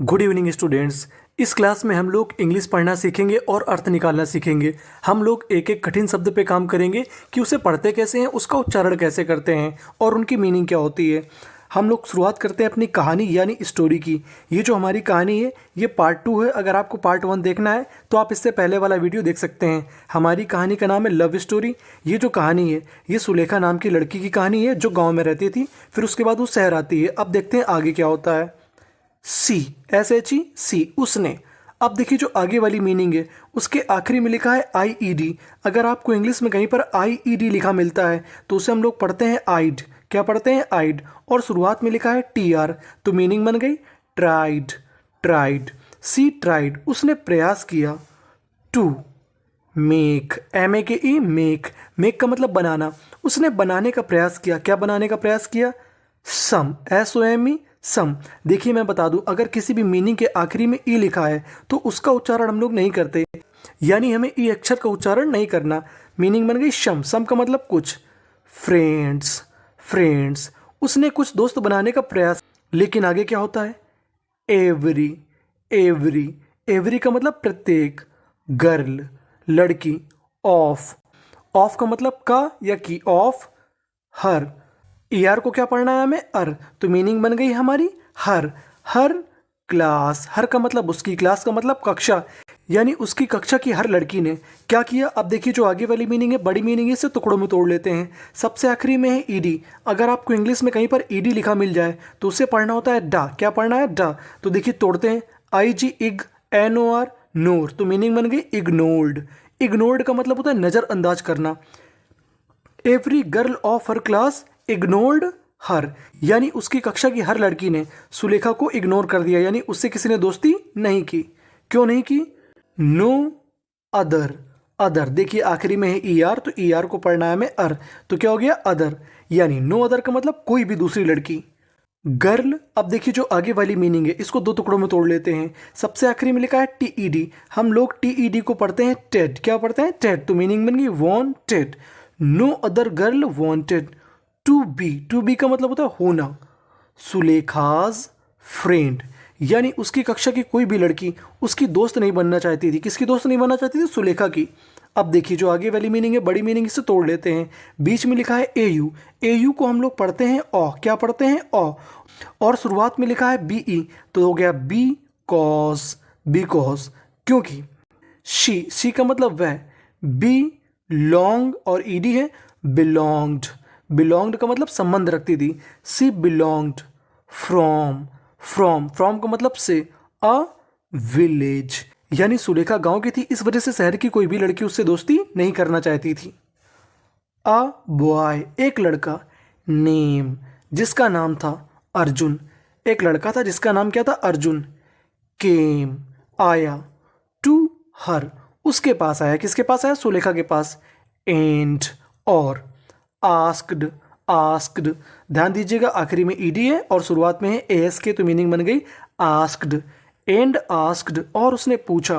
Good evening students. इस class में हम लोग इंग्लिश पढ़ना सीखेंगे और अर्थ निकालना सीखेंगे। हम लोग एक एक कठिन शब्द पे काम करेंगे कि उसे पढ़ते कैसे हैं, उसका उच्चारण कैसे करते हैं और उनकी मीनिंग क्या होती है। हम लोग शुरुआत करते हैं अपनी कहानी यानी स्टोरी की। ये जो हमारी कहानी है ये पार्ट 2 है। अगर आपको पार्ट 1 देखना है तो आप इससे पहले वाला वीडियो देख सकते हैं। हमारी कहानी का नाम है लव स्टोरी। ये जो कहानी है ये सुलेखा नाम की लड़की की कहानी है जो गाँव में रहती थी, फिर उसके बाद वो शहर आती है। अब देखते हैं आगे क्या होता है। सी, SHE, उसने। अब देखिए जो आगे वाली मीनिंग है उसके आखिरी में लिखा है IED। अगर आपको इंग्लिश में कहीं पर IED लिखा मिलता है तो उसे हम लोग पढ़ते हैं आइड। क्या पढ़ते हैं? आइड। और शुरुआत में लिखा है TR, तो मीनिंग बन गई ट्राइड। ट्राइड, सी ट्राइड, उसने प्रयास किया। To make, MAKE, make. Make का मतलब बनाना। उसने बनाने का प्रयास किया। क्या बनाने का प्रयास किया? सम, SOME, सम। देखिए मैं बता दूं, अगर किसी भी मीनिंग के आखिरी में ई लिखा है तो उसका उच्चारण हम लोग नहीं करते, यानी हमें ई अक्षर का उच्चारण नहीं करना। मीनिंग बन गई शम। सम का मतलब कुछ। फ्रेंड्स, फ्रेंड्स, उसने कुछ दोस्त बनाने का प्रयास। लेकिन आगे क्या होता है? एवरी, एवरी, एवरी का मतलब प्रत्येक। गर्ल, लड़की। ऑफ, ऑफ का मतलब का या की। Of her. ER को क्या पढ़ना है हमें? अर, तो मीनिंग बन गई हमारी हर। हर क्लास, हर का मतलब उसकी, क्लास का मतलब कक्षा, यानी उसकी कक्षा की हर लड़की ने क्या किया। अब देखिए जो आगे वाली मीनिंग है बड़ी मीनिंग है, इसे टुकड़ों में तोड़ लेते हैं। सबसे आखिरी में है ED। अगर आपको इंग्लिश में कहीं पर ED लिखा मिल जाए तो उसे पढ़ना होता है डा। क्या पढ़ना है? डा। तो देखिए तोड़ते हैं। IG, इग, NOR, नोर, तो मीनिंग बन गई इग्नोर्ड। इग्नोर्ड का मतलब होता है नज़रअंदाज करना। Every girl of her class ignored her, यानी उसकी कक्षा की हर लड़की ने सुलेखा को इग्नोर कर दिया, यानी उससे किसी ने दोस्ती नहीं की। क्यों नहीं की? No other. अदर, देखिए आखिरी में है ER, तो ER को पढ़ना है हमें अर, तो क्या हो गया? अदर, यानी नो अदर का मतलब कोई भी दूसरी लड़की। गर्ल, अब देखिए जो आगे वाली मीनिंग है इसको दो टुकड़ों में तोड़ लेते हैं। सबसे आखिरी में लिखा है TED। हम लोग TED को पढ़ते हैं टेड। क्या पढ़ते हैं? टेड, तो मीनिंग बन गई wanted. No other girl wanted to be. To be का मतलब होता है होना। सुलेखाज फ्रेंड, यानी उसकी कक्षा की कोई भी लड़की उसकी दोस्त नहीं बनना चाहती थी। किसकी दोस्त नहीं बनना चाहती थी? सुलेखा की। अब देखिए जो आगे वाली मीनिंग है बड़ी मीनिंग, इसे तोड़ लेते हैं। बीच में लिखा है AU। AU को हम लोग पढ़ते हैं औ। क्या पढ़ते हैं? औ। और शुरुआत में लिखा है BE, तो हो गया बी कॉज। बी कॉज, क्योंकि। शी का मतलब वह। बी लॉन्ग और ED है बिलोंग्ड। बिलोंग्ड का मतलब संबंध रखती थी। सी बिलोंग्ड फ्रॉम। फ्रॉम का मतलब से। अ विलेज, यानी सुलेखा गांव की थी, इस वजह से शहर की कोई भी लड़की उससे दोस्ती नहीं करना चाहती थी। अ बॉय, एक लड़का। नेम, जिसका नाम था अर्जुन। एक लड़का था जिसका नाम क्या था? अर्जुन। केम, आया। टू हर, उसके पास आया। किसके पास आया? सुलेखा के पास। एंड, और। आस्क्ड, आस्क्ड, ध्यान दीजिएगा आखिरी में ED है और शुरुआत में है ASK, तो मीनिंग बन गई आस्क्ड। एंड आस्क्ड, और उसने पूछा।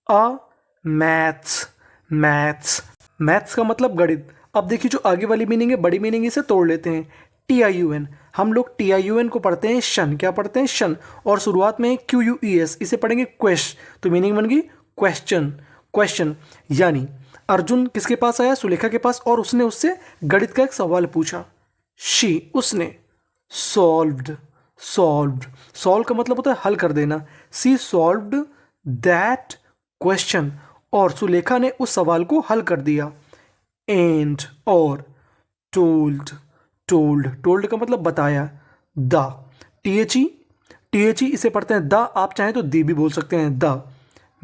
अ मैथ्स, मैथ्स, मैथ्स का मतलब गणित। अब देखिए जो आगे वाली मीनिंग है बड़ी मीनिंग, इसे तोड़ लेते हैं। TIUN, हम लोग TIUN को पढ़ते हैं शन। क्या पढ़ते हैं? शन। और शुरुआत में QUES, इसे पढ़ेंगे क्वेश्चन, तो मीनिंग बन गई क्वेश्चन। क्वेश्चन, यानी अर्जुन किसके पास आया? सुलेखा के पास, और उसने उससे गणित का एक सवाल पूछा। शी, उसने। सॉल्व्ड, सॉल्व्ड, सॉल्व का मतलब होता है हल कर देना। सी सॉल्व्ड दैट क्वेश्चन, और सुलेखा ने उस सवाल को हल कर दिया। एंड, और। टोल्ड, टोल्ड, टोल्ड का मतलब बताया। द, THE, THE, इसे पढ़ते हैं द। आप चाहें तो दी भी बोल सकते हैं। द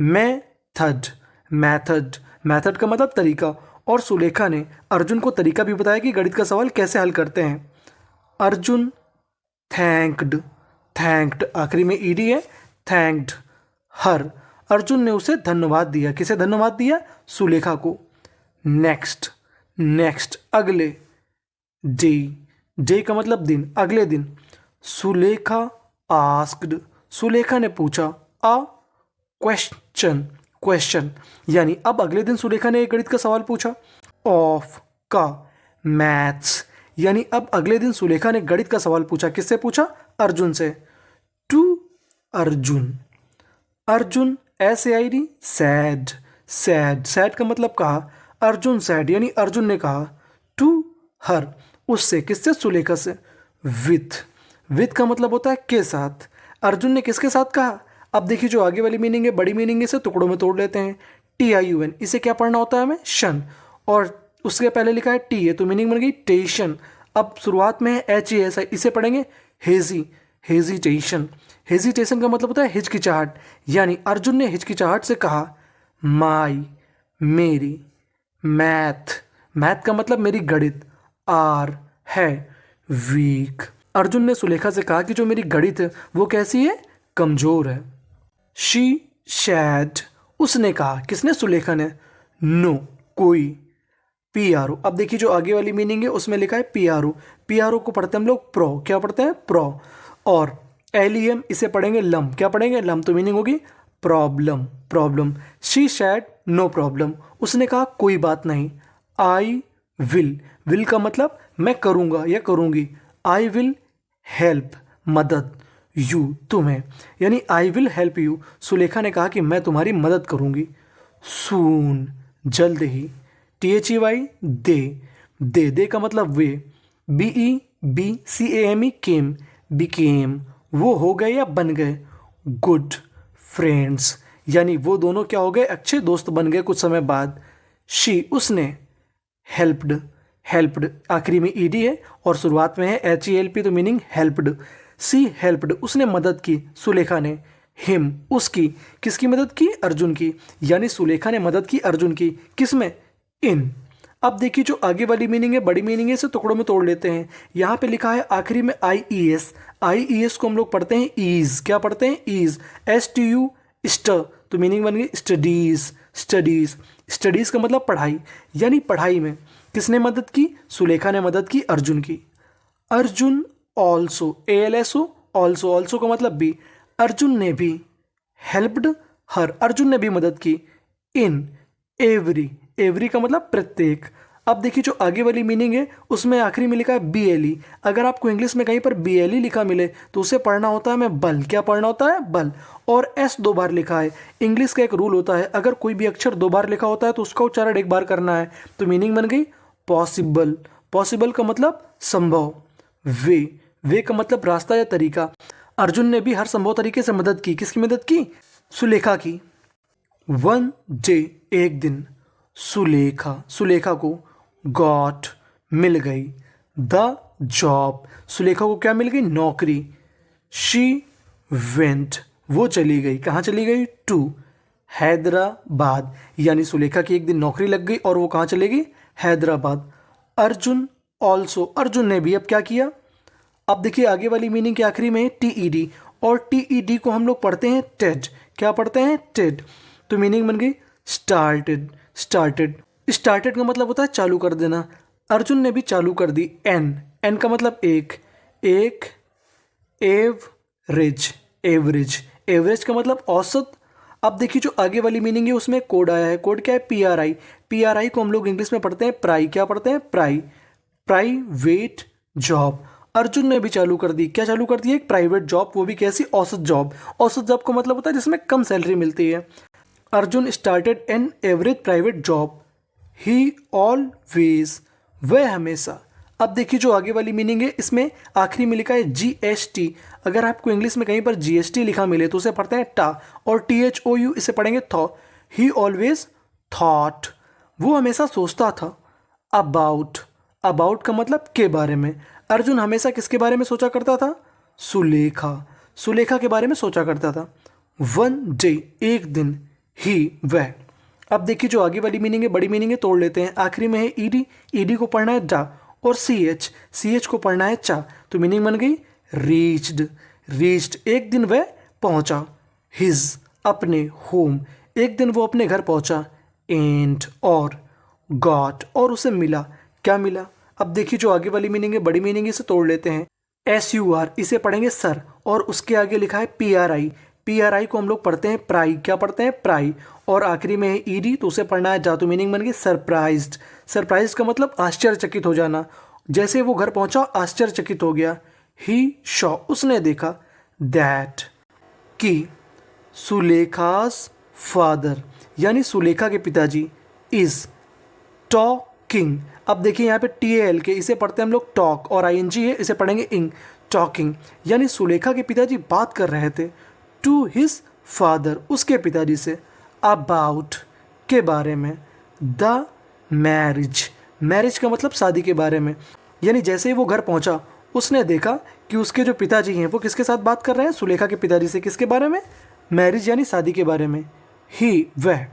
मेथड, मैथड, मैथड का मतलब तरीका, और सुलेखा ने अर्जुन को तरीका भी बताया कि गणित का सवाल कैसे हल करते हैं। अर्जुन थैंक्ड, थैंक्ड, आखिरी में ED है। थैंक्ड हर, अर्जुन ने उसे धन्यवाद दिया। किसे धन्यवाद दिया? सुलेखा को। नेक्स्ट, नेक्स्ट, अगले। डे, डे का मतलब दिन, अगले दिन। सुलेखा आस्क्ड, सुलेखा ने पूछा। अ क्वेश्चन, क्वेश्चन, यानी अब अगले दिन सुलेखा ने एक गणित का सवाल पूछा। ऑफ का मैथ्स, यानी अब अगले दिन सुलेखा ने गणित का सवाल पूछा। किससे पूछा? अर्जुन से। To Arjun. Arjun SAID said. Said said का मतलब कहा, अर्जुन सैड यानी अर्जुन ने कहा टू हर, उससे, किससे, सुलेखा से। विथ। विथ का मतलब होता है के साथ। अर्जुन ने किसके साथ कहा। अब देखिए जो आगे वाली मीनिंग है, बड़ी मीनिंग है, इसे टुकड़ों में तोड़ लेते हैं। TIUN, इसे क्या पढ़ना होता है हमें, शन, और उसके पहले लिखा है टी है तो मीनिंग बन गई टेशन। अब शुरुआत में है HES, इसे पढ़ेंगे हेजी। हेजिटेशन। हेजिटेशन का मतलब होता है हिचकिचाहट, यानी अर्जुन ने हिचकिचाहट से कहा माई, मेरी। मैथ। मैथ का मतलब मेरी गणित। आर है, वीक। अर्जुन ने सुलेखा से कहा कि जो मेरी गणित है वो कैसी है, कमजोर है। शी शैड, उसने कहा, किसने, सुलेखा ने। नो, कोई। PRO, अब देखिए जो आगे वाली मीनिंग है उसमें लिखा है PRO। PRO को पढ़ते हैं हम लोग प्रो, क्या पढ़ते हैं, प्रो। और LEM, इसे पढ़ेंगे लम, क्या पढ़ेंगे, लम, तो मीनिंग होगी problem. Problem. She said no problem, उसने कहा कोई बात नहीं। I will. विल का मतलब मैं करूँगा या करूँगी। आई विल हेल्प, मदद। यू, तुम्हें, यानी I will help you, Sulekha ने कहा कि मैं तुम्हारी मदद करूँगी। सून, जल्द ही। THEY दे। दे का मतलब वे। BEBCAME केम, बिकेम, वो हो गए या बन गए। गुड फ्रेंड्स, यानी वो दोनों क्या हो गए, अच्छे दोस्त बन गए कुछ समय बाद। शी, उसने। हेल्प्ड। हेल्प्ड आखिरी में ED है और शुरुआत में है HELP, तो मीनिंग हेल्प्ड। सी हेल्प्ड, उसने मदद की, सुलेखा ने। हिम, उसकी, किसकी मदद की, अर्जुन की, यानी सुलेखा ने मदद की अर्जुन की, किसमें, इन। अब देखिए जो आगे वाली मीनिंग है, बड़ी मीनिंग है, इसे टुकड़ों में तोड़ लेते हैं। यहाँ पे लिखा है आखिरी में IES। IES को हम लोग पढ़ते हैं ईज, क्या पढ़ते हैं, ईज। STU स्ट, तो मीनिंग बन गई स्टडीज। स्टडीज। स्टडीज का मतलब पढ़ाई, यानी पढ़ाई में किसने मदद की, सुलेखा ने मदद की अर्जुन की। Arjun also, ALSO, also, also का मतलब भी, अर्जुन ने भी। हेल्प्ड हर, अर्जुन ने भी मदद की। इन एवरी, एवरी का मतलब प्रत्येक। अब देखिए जो आगे वाली मीनिंग है उसमें आखिरी में लिखा है BLE। अगर आपको इंग्लिश में कहीं पर BLE लिखा मिले तो उसे पढ़ना होता है हमें बल, क्या पढ़ना होता है, बल। और S 2 बार लिखा है, इंग्लिश का एक रूल होता है, अगर कोई भी अक्षर 2 बार लिखा होता है तो उसका उच्चारण 1 बार करना है, तो मीनिंग बन गई पॉसिबल। पॉसिबल का मतलब संभव। वे का मतलब रास्ता या तरीका। अर्जुन ने भी हर संभव तरीके से मदद की, किसकी मदद की, सुलेखा की। वन डे, एक दिन। सुलेखा, सुलेखा को गॉट, मिल गई। द जॉब, सुलेखा को क्या मिल गई, नौकरी। शी वेंट, वो चली गई, कहाँ चली गई, टू हैदराबाद, यानी सुलेखा की एक दिन नौकरी लग गई और वो कहाँ चलेगी, हैदराबाद। अर्जुन ऑल्सो, अर्जुन ने भी अब क्या किया। अब देखिए आगे वाली मीनिंग के आखिरी में TED, और TED को हम लोग पढ़ते हैं टेड, क्या पढ़ते हैं, टेड, तो मीनिंग बन गई स्टार्टेड। स्टार्टेड। स्टार्टेड का मतलब होता है चालू कर देना, अर्जुन ने भी चालू कर दी। एन का मतलब एक। एवरेज, एवरेज, एवरेज का मतलब औसत। अब देखिए जो आगे वाली मीनिंग है उसमें कोड आया है, कोड क्या है, PRI। PRI को हम लोग इंग्लिश में पढ़ते हैं प्राई, क्या पढ़ते हैं, प्राई। प्राइवेट जॉब, अर्जुन ने भी चालू कर दी, क्या चालू कर दी, एक प्राइवेट जॉब, वो भी कैसी, औसत जॉब। औसत जॉब का मतलब होता है जिसमें कम सैलरी मिलती है। Arjun started an average private job. He always, वह हमेशा। अब देखिए जो आगे वाली मीनिंग है इसमें आखिरी में लिखा है GST। अगर आपको इंग्लिश में कहीं पर GST लिखा मिले तो उसे पढ़ते हैं टा, और THOU इसे पढ़ेंगे थॉ। ही ऑलवेज थॉट, वो हमेशा सोचता था। अबाउट, अबाउट का मतलब के बारे में। अर्जुन हमेशा किसके बारे में सोचा करता था, सुलेखा, सुलेखा के बारे में सोचा करता था। वन डे, एक दिन। ही, वह। अब देखिए जो आगे वाली मीनिंग है, बड़ी मीनिंग है, तोड़ लेते हैं। आखिरी में है ED, ED को पढ़ना है डा, और CH को पढ़ना है चा, तो मीनिंग बन गई रीच्ड। रीच्ड, एक दिन वह पहुंचा। हिज, अपने, होम, एक दिन वो अपने घर पहुंचा। एंड, और गॉट, और उसे मिला, क्या मिला। अब देखिए जो आगे वाली मीनिंग है, बड़ी मीनिंग है, इसे तोड़ लेते हैं। SUR, इसे पढ़ेंगे सर, और उसके आगे लिखा है PRI। PRI को हम लोग पढ़ते हैं प्राई, क्या पढ़ते हैं, प्राई। और आखिरी में है ED, तो उसे पढ़ना है जा, तो मीनिंग बन गई सरप्राइज्ड। सरप्राइज का मतलब आश्चर्यचकित हो जाना। जैसे वो घर पहुंचा आश्चर्यचकित हो गया। ही शॉ, उसने देखा। दैट, कि सुलेखास फादर यानी सुलेखा के पिताजी इज टॉकिंग। अब देखिए यहाँ पे TAL के, इसे पढ़ते हैं हम लोग टॉक, और ING है, इसे पढ़ेंगे इंग। टॉकिंग यानी सुलेखा के पिताजी बात कर रहे थे टू हिज फादर, उसके पिताजी से, अबाउट के बारे में, द मैरिज, मैरिज का मतलब शादी के बारे में। यानी जैसे ही वो घर पहुंचा उसने देखा कि उसके जो पिताजी हैं वो किसके साथ बात कर रहे हैं, सुलेखा के पिताजी से, किसके बारे में, मैरिज यानी शादी के बारे में। ही वह,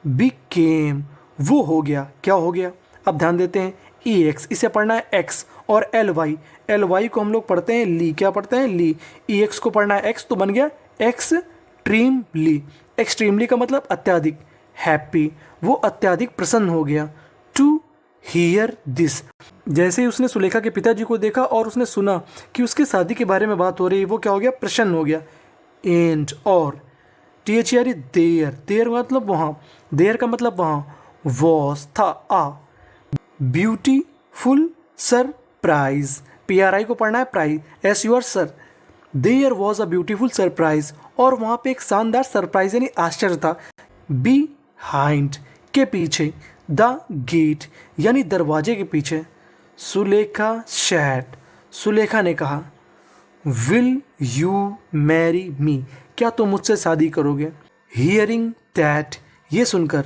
बिकेम वो हो गया, क्या हो गया, अब ध्यान देते हैं, EX इसे पढ़ना है एक्स, और LY को हम लोग पढ़ते हैं ली, क्या पढ़ते हैं ली, EX को पढ़ना है एक्स, तो बन गया एक्सट्रीमली। एक्सट्रीमली का मतलब अत्यधिक, हैप्पी वो अत्यधिक प्रसन्न हो गया, टू हियर दिस जैसे ही उसने सुलेखा के पिताजी को देखा और उसने सुना कि उसकी शादी के बारे में बात हो रही है, वो क्या हो गया, प्रसन्न हो गया। एंड और THERE देयर, देयर मतलब वहाँ, देयर का मतलब वहाँ, वॉस था, आ ब्यूटीफुल सरप्राइज, PRI को पढ़ना है प्राइज, SUR सर, there was a beautiful surprise, और वहाँ पे एक शानदार सरप्राइज यानी आश्चर्य था, बिहाइंड के पीछे, द गेट यानी दरवाजे के पीछे, सुलेखा शैड सुलेखा ने कहा, विल यू मैरी मी क्या तुम मुझसे शादी करोगे। हियरिंग दैट ये सुनकर,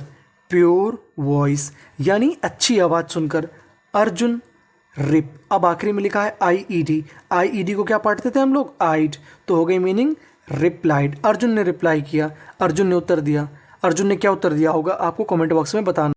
प्योर वॉइस यानी अच्छी आवाज़ सुनकर, अर्जुन रिप, अब आखिरी में लिखा है IED को क्या पढ़ते थे हम लोग, आइड, तो हो गई मीनिंग रिप्लाइड, अर्जुन ने रिप्लाई किया, अर्जुन ने उत्तर दिया। अर्जुन ने क्या उत्तर दिया होगा आपको कमेंट बॉक्स में बताना।